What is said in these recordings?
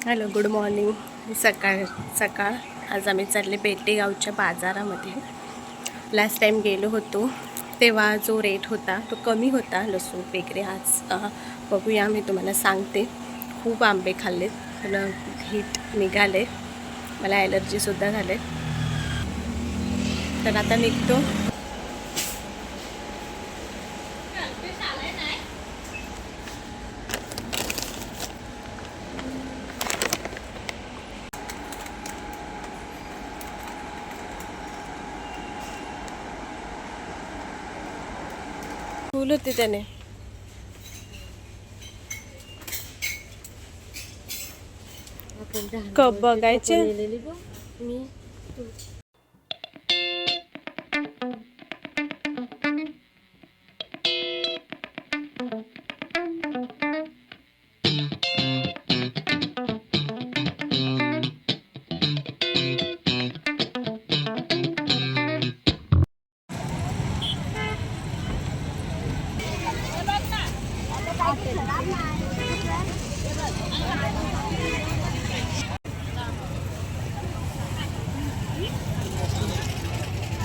Hello, good morning. सकाळ आज आम्ही चालले पेटेगावच्या बाजारामध्ये. लास्ट टाईम गेलो होतो तेव्हा जो रेट होता तो कमी होता लसूण वगैरे. आज बघूया, मी तुम्हाला सांगते. खूप आंबे खाल्लेत, पण हीट निघाले, मला ॲलर्जीसुद्धा झाले. तर आता निघतो. फुल होते त्याने. कप बघायचे.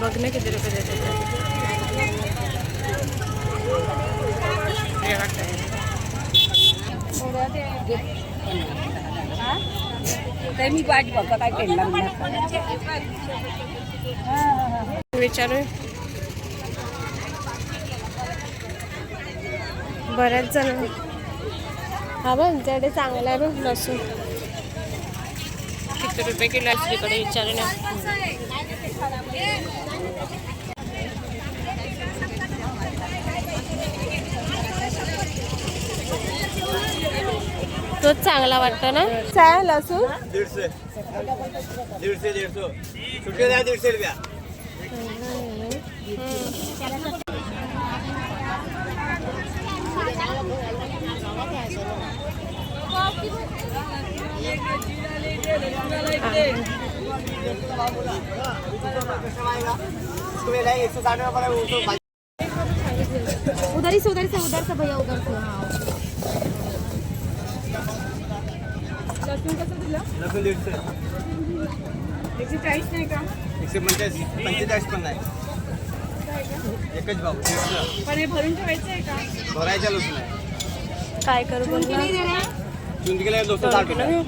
बघ ना किती रुपये देतात. मी वाट बघा काय केलं विचारू. बऱ्याच जण. हा बघ, आमच्याकडे चांगला आहे बघ लसूण. किती रुपये किलो आहे तिकडे विचारू ना. तोच चांगला वाटतो ना. काय लसूण 150 सुट्टे द्या 150 रुपया. उधर से भैया उधर से. लसूण कसं दिलं? लसूण 150. 140 नाही का? 145 45 पण नाही. एकच भाव. पण हे भरून ठेवायचं आहे का? भरायच्या लसूण आहे. काय करू बोल ना. चुंदी केल्या 260 रुपये.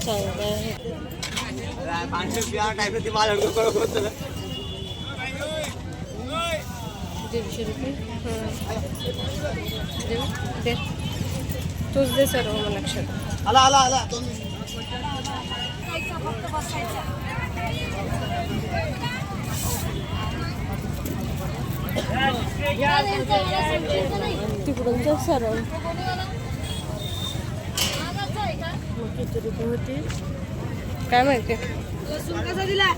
चांगलं आहे. 500 रुपया टाइप ती माल हडको करो होत ना. 150 रुपये. दे तूच दे सर्व मला लक्षात. आला आला आला. तिकडून जा सर्व. किती रुपये होते काय माहिती. लसूण कसा दिला?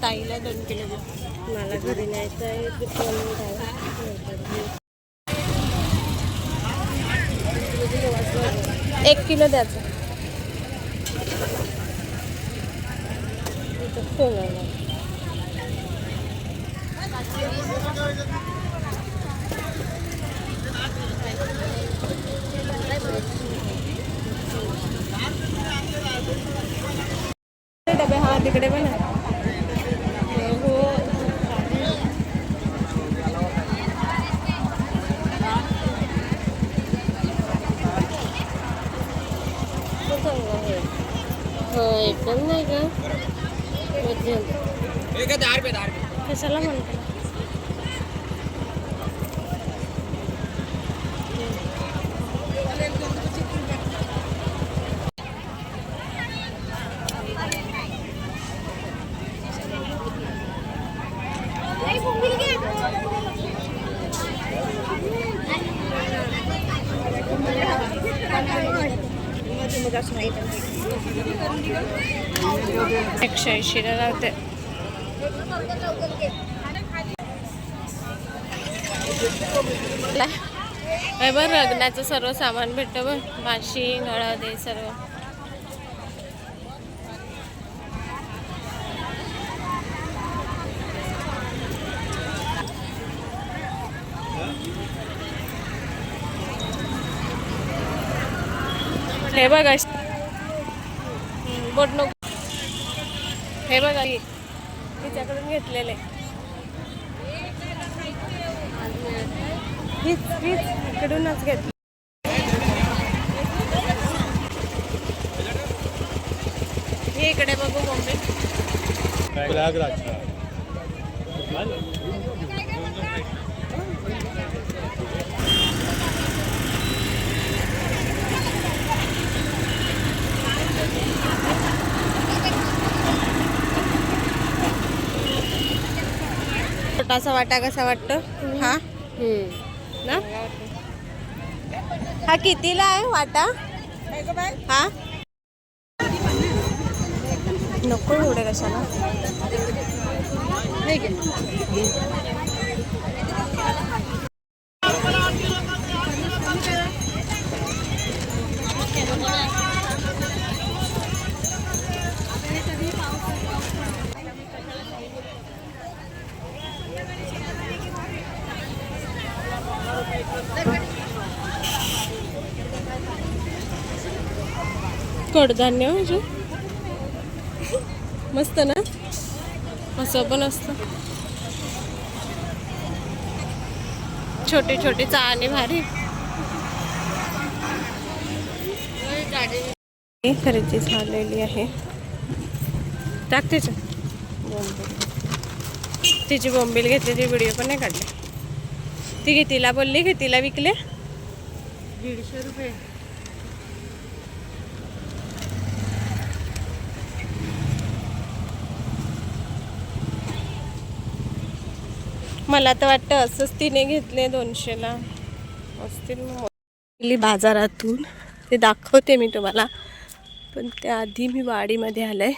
ताईला 2 किलो दे. मला घरी न्यायचं आहे. ते पण 1 किलो द्यायचं. डबे हा तिकडे पण आहे. हो हो एकदम नाही का. कशाला म्हणतो. एकशे 80 लावते. बरं, लग्नाचं सर्व सामान भेटतं बघ. बाशी, हळद हे सर्व. हे बघा बोट नको. हे बघा तिच्याकडून घेतलेले हीच इकडूनच घेतली. हे इकडे बघू बॉम्बे. प्रयागराज. छोटासा वाटा कसा वाटतो हा ना? हा कितीला आहे वाटा हा? नको एवढे कशाला. कडधान्य म्हणजे मस्त ना, असं पण असतं. छोटे छोटे चाणे भारी. खरेदी झालेली आहे. टाक त्याच्या तिची बोंबील घेतली, व्हिडिओ पण नाही काढले. ती कितीला बोलली, कितीला विकले? 150 रुपये. मला तर वाटतं असंच तिने घेतले 200ला असतील. मग बाजारातून ते दाखवते मी तुम्हाला, पण त्याआधी मी वाडीमध्ये आले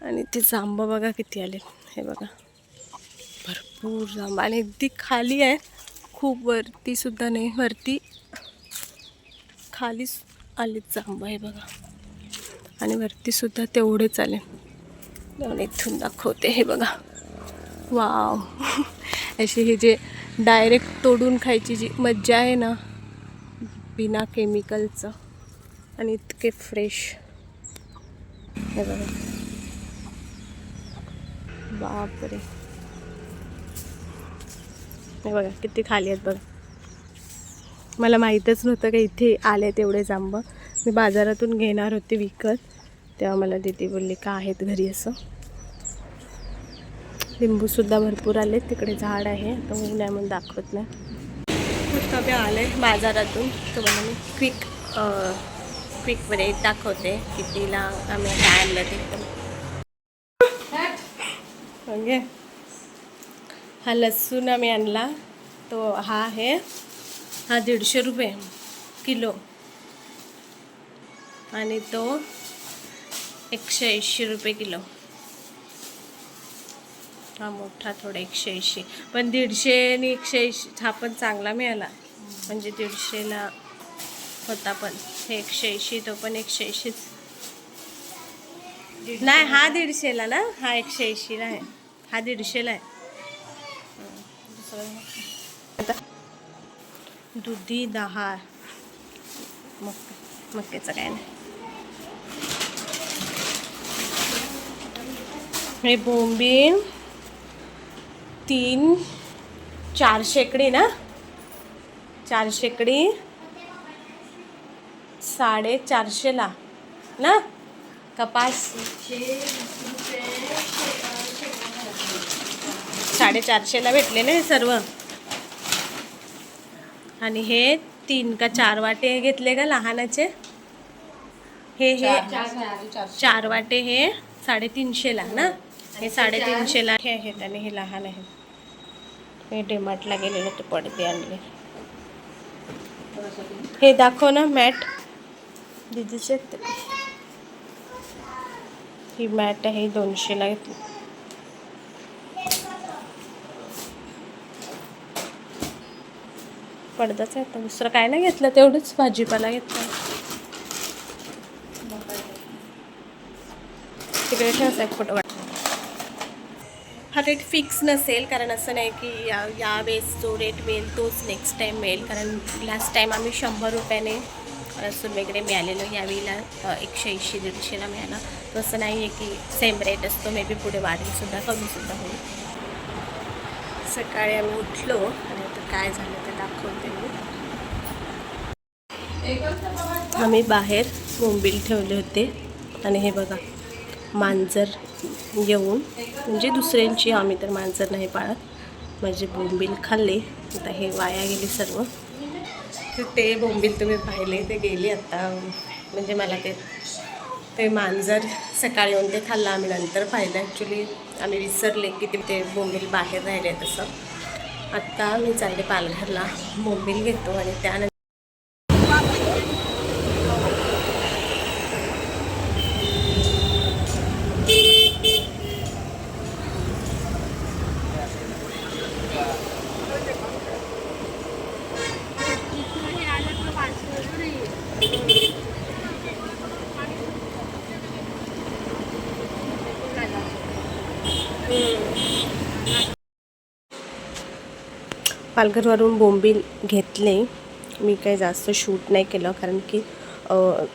आणि ते जांब बघा किती आले. हे बघा भरपूर जांब आणि अगदी खाली आहे, खूप वरती सुद्धा नाही, वरती खाली आलेत जांब. हे बघा आणि वरती सुद्धा तेवढेच आले. इथून दाखवते. हे बघा वाव. अशी हे जे डायरेक्ट तोडून खायची जी मज्जा आहे ना, बिना केमिकलचं आणि इतके फ्रेश. हे बघा बापरे. हे बघा किती खाली आहेत बघा. मला माहीतच नव्हतं का इथे आले तेवढे जांब. मी बाजारातून घेणार होते विकत, तेव्हा मला दीदी बोलली का आहेत घरी असं. लिंबूसुद्धा भरपूर आले. तिकडे झाड आहे, आता ऊन आहे म्हणून दाखवत नाही. आता मी आले बाजारातून, तुम्हाला मी क्विक रेट दाखवते कितीला आम्ही काय आणलं ते. म्हणजे हा लसूण आम्ही आणला, तो हा आहे, हा 150 रुपये किलो आणि तो 180 रुपये किलो. हा मोठा थोडा 180, पण 150 आणि 180 हा पण चांगला मिळाला. म्हणजे 150ला होता, पण हे 180, तो पण 180च नाही. हा 150ला ना, हा 180ला आहे, हा 150ला आहे. आता दुधी 10, मक्याचं काय नाही. हे बोंबील 3, 4 शेकडी ना, 4 शेकडी 450ला ना. कपास 450ला भेटले ना हे सर्व. आणि हे 3 का 4 वाटे घेतले का लहानाचे. हे 4 वाटे हे 350ला ना, हे 350ला हे आहेत आणि हे लहान आहे. हे डीमार्टला गेलेले ते पडदे आणले. हे दाखव ना मॅट दीदीचे. ही मॅट आहे, 200ला घेतली. पडदाच आहे, आता दुसरं काय नाही घेतलं, तेवढंच भाजीपाला घेतला. तिकडे ठेवायचा एक फोटो. हा रेट फिक्स नसेल, कारण असं नाही की यावेळेस जो रेट मिळेल तोच नेक्स्ट टाईम मिळेल. कारण लास्ट टाईम आम्ही 100 रुपयाने लसूण वगैरे मिळालेलं यावेळेला 180-150ला मिळाला. तसं नाही आहे की सेम रेट असतो, मे बी पुढे वाढेलसुद्धा कमीसुद्धा होईल. सकाळी आम्ही उठलो आणि आता काय झालं ते दाखवते मी. आम्ही बाहेर बोंबील ठेवले होते आणि हे बघा मांजर येऊन, म्हणजे दुसऱ्यांची, आम्ही तर मांजर नाही पाळत, म्हणजे बोंबील खाल्ले. आता हे वाया गेली सर्व. तर ते बोंबील तुम्ही पाहिले ते गेली आता, म्हणजे मला ते मांजर सकाळी येऊन ते खाल्लं. आम्ही नंतर पाहिलं, ॲक्च्युली आम्ही विसरले की ते बोंबील बाहेर राहिले. तसं आत्ता मी चालले पालघरला, बोंबील घेतो आणि त्यानंतर पालघरवरून बोंबील घेतले. मी काही जास्त शूट नाही केलं, कारण की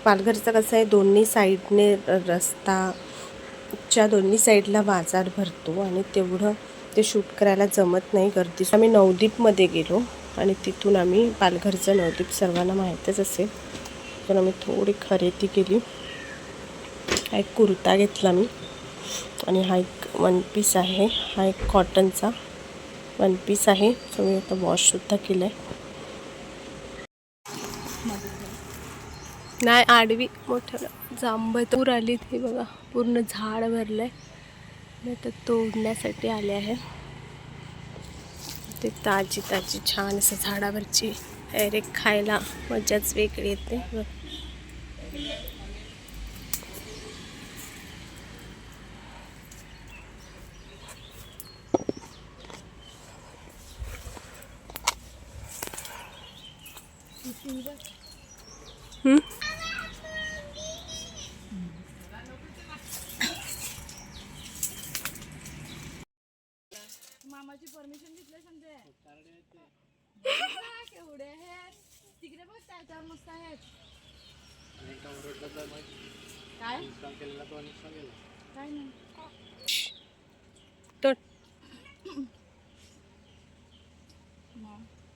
पालघरचं कसं आहे, दोन्ही साईडने रस्ताच्या दोन्ही साईडला बाजार भरतो आणि तेवढं ते शूट करायला जमत नाही गर्दी. आम्ही नवदीपमध्ये गेलो आणि तिथून आम्ही पालघरचं नवदीप सर्वांना माहीतच असेल, तर आम्ही थोडी खरेदी केली. हा एक कुर्ता घेतला मी आणि हा एक वन पीस आहे. हा एक कॉटनचा वन पीस आहे, तो मी आता वॉशसुद्धा केलं आहे. नाही आडवी मोठं जांभळूर आली ती बघा, पूर्ण झाड भरलं आहे. मी तर तोडण्यासाठी आले आहे. ते ताजी ताजी छान असं झाडावरची डायरेक्ट खायला मजाच वेगळी येते. मामाची परमिशन घेतली समजे केवढे आहेत तिकडे बघ, त्याच्यावर मस्त आहेत. काय काय नाही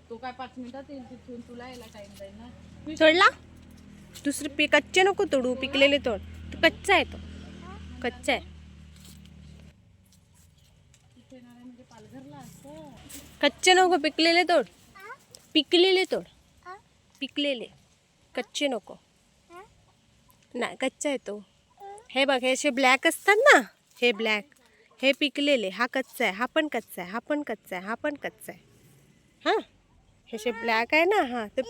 तो काय 5 मिनिटात येईल तिथून, तुला यायला टाइम जाईल ना. तोडला दुसरे कच्चे नको तोडू, पिकलेले तोड. तो कच्चा आहे, तो कच्चा आहे. म्हणजे पालघरला असतो. कच्चे नको, पिकलेले तोड. पिकलेले तोड, पिकलेले, कच्चे नको. नाही कच्चा आहे तो. हे बघ, हे असे ब्लॅक असतात ना, हे ब्लॅक, हे पिकलेले. हा कच्चा आहे, हा पण कच्चा आहे, हा पण कच्चा आहे, हा पण कच्चा आहे. हां, हे असे ब्लॅक आहे ना, हा तो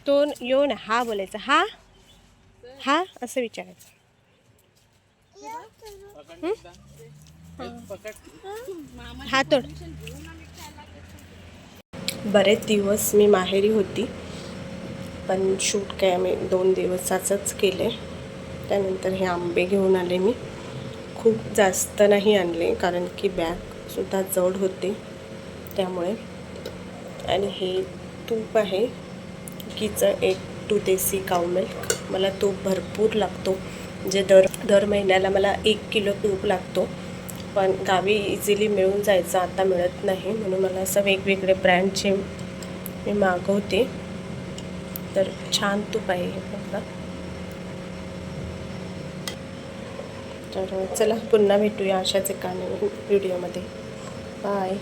तो यो ना, हा बोलायचा, हा हा असं विचारायचं. हा तोड. बरेच दिवस मी माहेरी होती, पण शूट काय आम्ही 2 दिवसाचंच केले. त्यानंतर हे आंबे घेऊन आले मी. खूप जास्त नाही आणले, कारण की बॅगसुद्धा जड होते त्यामुळे. आणि हे तूप आहे कीचं, एक 2 देसी काऊ मिल्क. मला तूप भरपूर लागतो, म्हणजे दर महिन्याला मला 1 किलो तूप लागतो. पण गावी इझिली मिळून जायचं, आता मिळत नाही, म्हणून मला असं वेगवेगळे ब्रँडचे मी मागवते. तर छान तूप आहे हे बघा. तर चला पुन्हा भेटूया अशाच एका व्हिडिओमध्ये. बाय.